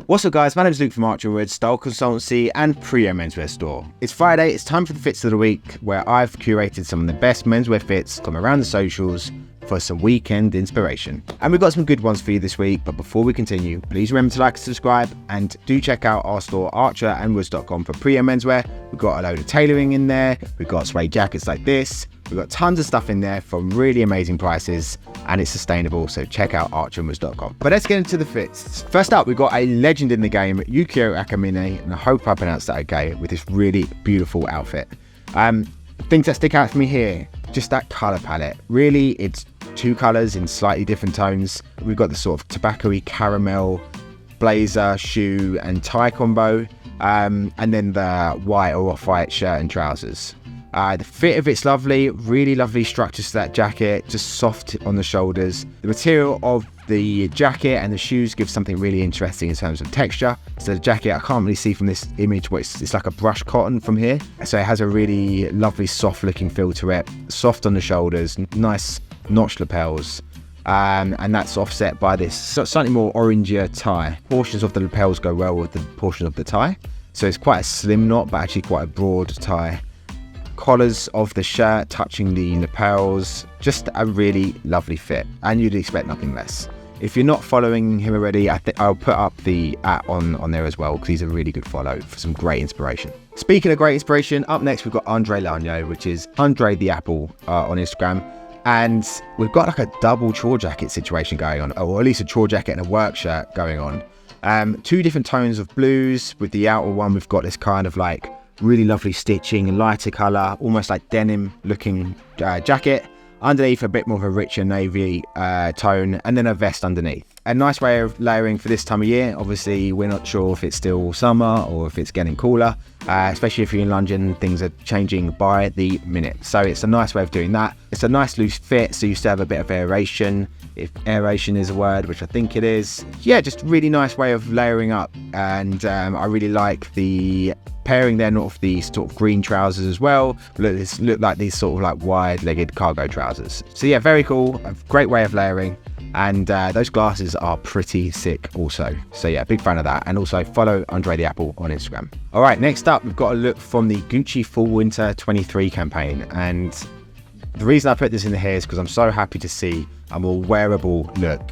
What's up guys, my name is Luke from Armory, style consultancy and pre-owned menswear store. It's Friday, it's time for the fits of the week, where I've curated some of the best menswear fits from around the socials for some weekend inspiration. And we've got some good ones for you this week, but before we continue, please remember to like and subscribe, and do check out our store archerandwoods.com for pre-owned menswear. We've got a load of tailoring in there, we've got suede jackets like this, we've got tons of stuff in there from really amazing prices, and it's sustainable, so check out archerandwoods.com. But let's get into the fits. First up, we've got a legend in the game, Yukio Akamine, and I hope I pronounced that okay, with this really beautiful outfit. Things that stick out for me here, just that colour palette. Really, it's two colours in slightly different tones. We've got the sort of tobacco-y caramel blazer, shoe and tie combo, and then the white or off-white shirt and trousers. The fit of it's lovely, really lovely structures to that jacket, just soft on the shoulders. The material of the jacket and the shoes gives something really interesting in terms of texture. So the jacket, I can't really see from this image, but it's like a brushed cotton from here. So it has a really lovely soft looking feel to it, soft on the shoulders, nice notched lapels. And that's offset by this slightly more orangier tie. Portions of the lapels go well with the portion of the tie. So it's quite a slim knot, but actually quite a broad tie. Collars of the shirt touching the lapels, just a really lovely fit, and you'd expect nothing less. If you're not following him already, I think I'll put up the @ on there as well, because he's a really good follow for some great inspiration. Speaking of great inspiration, up next we've got Andre Lagno, which is Andre the Apple on Instagram, and we've got like a double chore jacket situation going on, or at least a chore jacket and a work shirt going on. Two different tones of blues. With the outer one, we've got this kind of like really lovely stitching, lighter colour, almost like denim looking jacket. Underneath a bit more of a richer navy tone, and then a vest underneath. A nice way of layering for this time of year. Obviously we're not sure if it's still summer or if it's getting cooler, especially if you're in London, things are changing by the minute. So it's a nice way of doing that. It's a nice loose fit, so you still have a bit of aeration, if aeration is a word, which I think it is. Yeah, just really nice way of layering up, and I really like the pairing then of the sort of green trousers as well. Look like these sort of like wide-legged cargo trousers. So yeah, very cool, a great way of layering, and those glasses are pretty sick also. So yeah, big fan of that. And also follow Andre the Apple on Instagram. All right, next up we've got a look from the Gucci Fall Winter 23 campaign, and the reason I put this in here is because I'm so happy to see a more wearable look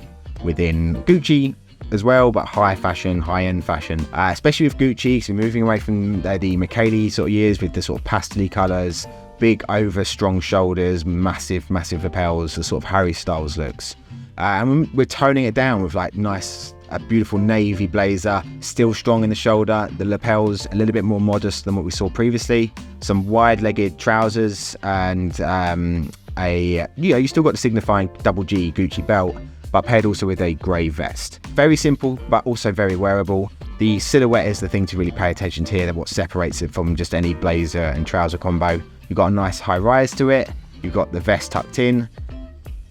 within Gucci as well, but high fashion, high-end fashion, especially with Gucci. So moving away from the Michele sort of years with the sort of pastel colours, big over strong shoulders, massive lapels, the sort of Harry Styles looks. And we're toning it down with like nice, a beautiful navy blazer, still strong in the shoulder, the lapels a little bit more modest than what we saw previously, some wide-legged trousers, and you still got the signifying double G Gucci belt, but paired also with a grey vest. Very simple, but also very wearable. The silhouette is the thing to really pay attention to here, what separates it from just any blazer and trouser combo. You've got a nice high rise to it, you've got the vest tucked in,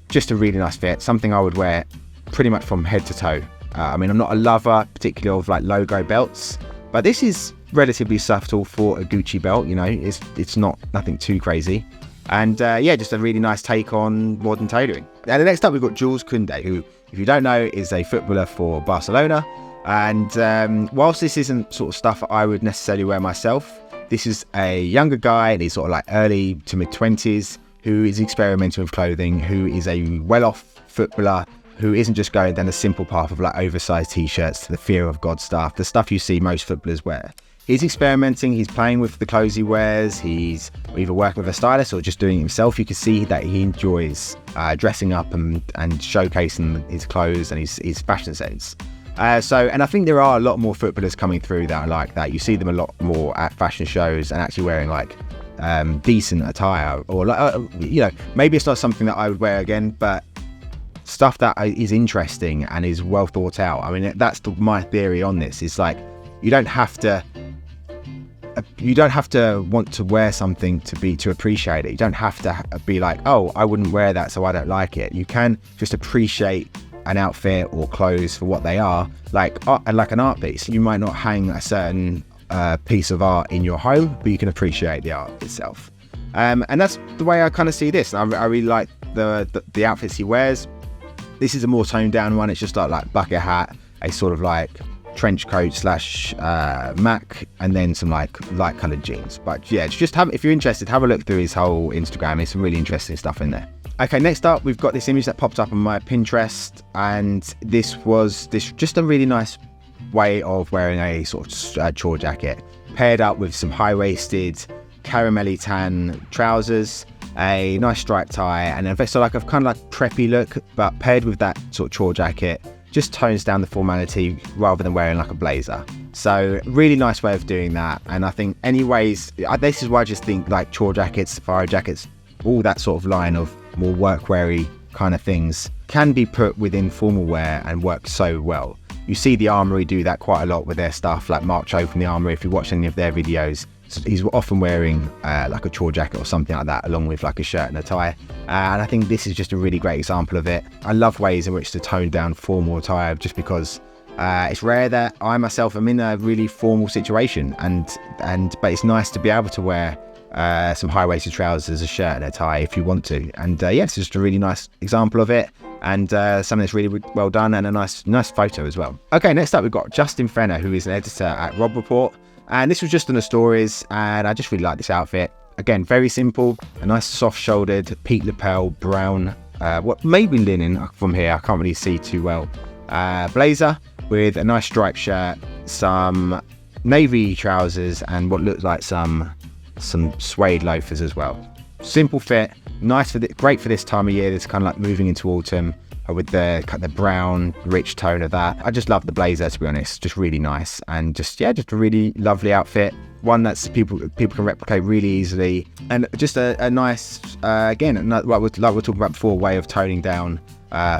just a really nice fit, something I would wear pretty much from head to toe. I mean, I'm not a lover particularly of like logo belts, but this is relatively subtle for a Gucci belt, you know, it's not nothing too crazy. And yeah, just a really nice take on modern tailoring. And next up we've got Jules Kean, who, if you don't know, is a footballer for Barcelona. And whilst this isn't sort of stuff I would necessarily wear myself, this is a younger guy, and he's sort of like early to mid-20s, who is experimenting with clothing, who is a well-off footballer, who isn't just going down the simple path of like oversized t-shirts to the fear of God stuff, the stuff you see most footballers wear. He's experimenting, he's playing with the clothes he wears, he's either working with a stylist or just doing it himself. You can see that he enjoys dressing up and showcasing his clothes and his fashion sense. And I think there are a lot more footballers coming through that are like that. You see them a lot more at fashion shows and actually wearing like decent attire, or like, you know, maybe it's not something that I would wear again, but stuff that is interesting and is well thought out. I mean, that's my theory on this. It's like, you don't have to want to wear something to appreciate it. You don't have to be like, oh, I wouldn't wear that, so I don't like it. You can just appreciate an outfit or clothes for what they are, like an art piece. You might not hang a certain piece of art in your home, but you can appreciate the art itself. And that's the way I kind of see this. I really like the outfits he wears. This is a more toned down one. It's just like bucket hat, a sort of like trench coat slash Mac, and then some like light coloured jeans. But yeah, just if you're interested, have a look through his whole Instagram. There's some really interesting stuff in there. Okay, next up we've got this image that popped up on my Pinterest, and this just a really nice way of wearing a sort of chore jacket, paired up with some high-waisted caramelly tan trousers, a nice striped tie, and so like a kind of like preppy look, but paired with that sort of chore jacket, just tones down the formality rather than wearing like a blazer. So really nice way of doing that. And I think anyways, this is why I just think like chore jackets, safari jackets, all that sort of line of more workweary kind of things can be put within formal wear and work so well. You see the Armory do that quite a lot with their stuff, like Mark Cho from the Armory. If you watch any of their videos, he's often wearing like a chore jacket or something like that, along with like a shirt and a tie. And I think this is just a really great example of it. I love ways in which to tone down formal attire, just because it's rare that I myself am in a really formal situation, but it's nice to be able to wear some high-waisted trousers, a shirt and a tie if you want to. And yeah, it's just a really nice example of it, and something that's really well done, and a nice photo as well. Okay, next up we've got Justin Fenner, who is an editor at Rob Report, and this was just on the stories, and I just really like this outfit. Again, very simple, a nice soft-shouldered peak lapel brown, what maybe linen from here, I can't really see too well, blazer with a nice striped shirt, some navy trousers, and what looks like some suede loafers as well. Simple fit, nice great for this time of year. It's kind of like moving into autumn with the brown rich tone of that. I just love the blazer, to be honest. Just really nice, and just a really lovely outfit. One that's people can replicate really easily, and just a nice again, like we were talking about before, way of toning down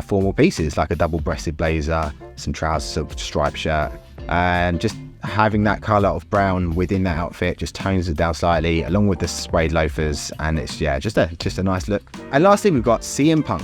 formal pieces like a double-breasted blazer, some trousers, a striped shirt, and just having that colour of brown within that outfit just tones it down slightly, along with the suede loafers, and it's just a nice look. And lastly, we've got CM Punk.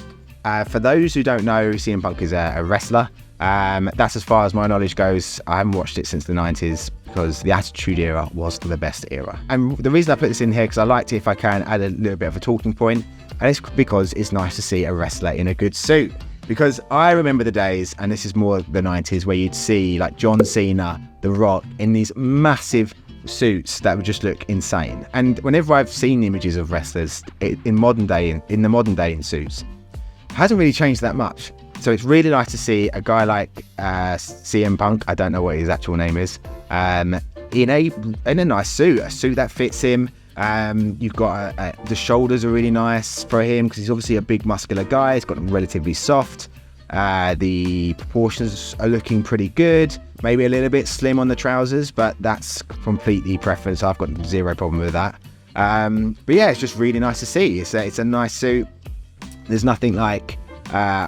For those who don't know, CM Punk is a wrestler. That's as far as my knowledge goes. I haven't watched it since the 90s because the Attitude Era was the best era. And the reason I put this in here, because I like to, if I can, add a little bit of a talking point, and it's because it's nice to see a wrestler in a good suit. Because I remember the days, and this is more the 90s, where you'd see like John Cena, The Rock in these massive suits that would just look insane. And whenever I've seen images of wrestlers in the modern day in suits, it hasn't really changed that much. So it's really nice to see a guy like CM Punk, I don't know what his actual name is, in a nice suit, a suit that fits him. You've got the shoulders are really nice for him because he's obviously a big muscular guy. He's got them relatively soft. The proportions are looking pretty good. Maybe a little bit slim on the trousers, but that's completely preference. I've got zero problem with that. But yeah, it's just really nice to see. It's a nice suit. There's nothing like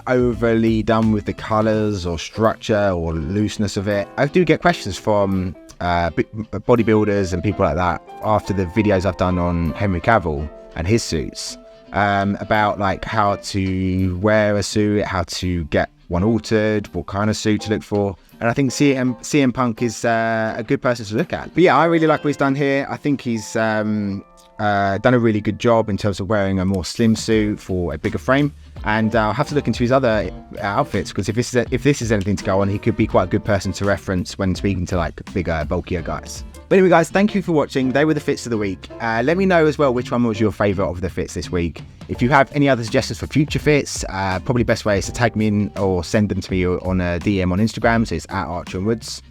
overly done with the colours or structure or looseness of it. I do get questions from bodybuilders and people like that after the videos I've done on Henry Cavill and his suits, about like how to wear a suit, how to get one altered, what kind of suit to look for. And I think CM Punk is a good person to look at. But yeah, I really like what he's done here. I think he's done a really good job in terms of wearing a more slim suit for a bigger frame. And I'll have to look into his other outfits, because if this is anything to go on, he could be quite a good person to reference when speaking to like bigger, bulkier guys. But anyway, guys, thank you for watching. They were the fits of the week. Let me know as well which one was your favourite of the fits this week. If you have any other suggestions for future fits, probably best way is to tag me in or send them to me on a DM on Instagram. So it's @ArcherandWoods.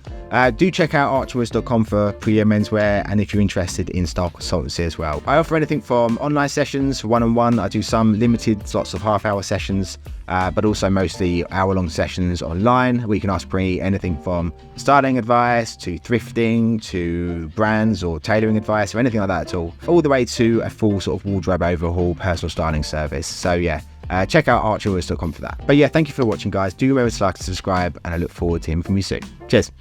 Do check out archerwoods.com for pre-year menswear, and if you're interested in style consultancy as well. I offer anything from online sessions, one-on-one. I do some limited slots of half-hour sessions, but also mostly hour-long sessions online. We can ask me anything from styling advice to thrifting to brands or tailoring advice or anything like that at all the way to a full sort of wardrobe overhaul, personal styling service. So yeah, check out archerwoods.com for that. But yeah, thank you for watching, guys. Do remember to like and subscribe, and I look forward to hearing from you soon. Cheers.